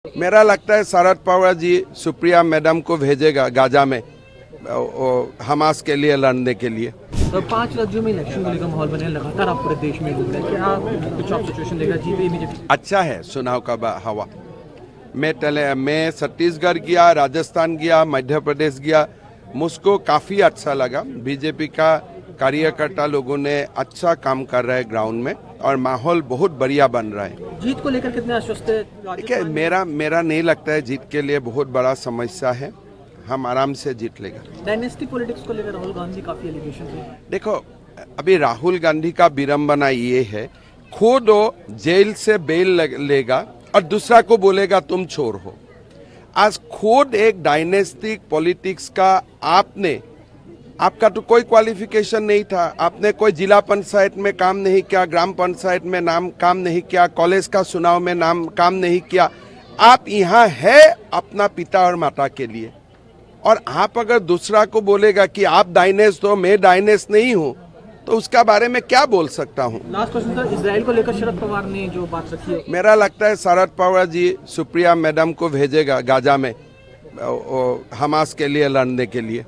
मेरा लगता है शरद पवार जी सुप्रिया मैडम को भेजेगा गाजा में हमास के लिए लड़ने के लिए। तो 5 राज्यों में इलेक्शन को लेकर माहौल बने लगातार आप पूरे देश में घूम रहे हैं, क्या कुछ आप सिचुएशन देखा जीते बीजेपी? अच्छा है चुनाव का हवा। मैं छत्तीसगढ़ गया, राजस्थान गया, मध्य प्रदेश गया, मुझको काफ़ी अच्छा लगा। बीजेपी का कार्यकर्ता लोगों ने अच्छा काम कर रहे हैं ग्राउंड में और माहौल बहुत बढ़िया बन रहा है। जीत को लेकर कितने आश्वस्त है? देखिए मेरा नहीं लगता है जीत के लिए बहुत बड़ा समस्या है, हम आराम से जीत लेगा। डायनेस्टी पॉलिटिक्स को लेकर राहुल गांधी काफी एलिगेशन थे। देखो अभी राहुल गांधी का विडंबना ये है, खुद वो जेल से बेल लेगा और दूसरा को बोलेगा तुम चोर हो। आज खुद एक डायनेस्टिक पॉलिटिक्स का आपका तो कोई क्वालिफिकेशन नहीं था, आपने कोई जिला पंचायत में काम नहीं किया, ग्राम पंचायत में काम नहीं किया, कॉलेज का चुनाव में काम नहीं किया। आप यहाँ है अपना पिता और माता के लिए, और आप अगर दूसरा को बोलेगा कि आप डायनेस्ट हो, मैं डायनेस्ट नहीं हूँ, तो उसका बारे में क्या बोल सकता हूँ। लास्ट क्वेश्चन सर, इजराइल को लेकर शरद पवार ने जो बात रखी है, मेरा लगता है शरद पवार जी सुप्रिया मैडम को भेजेगा गाजा में हमास के लिए लड़ने के लिए।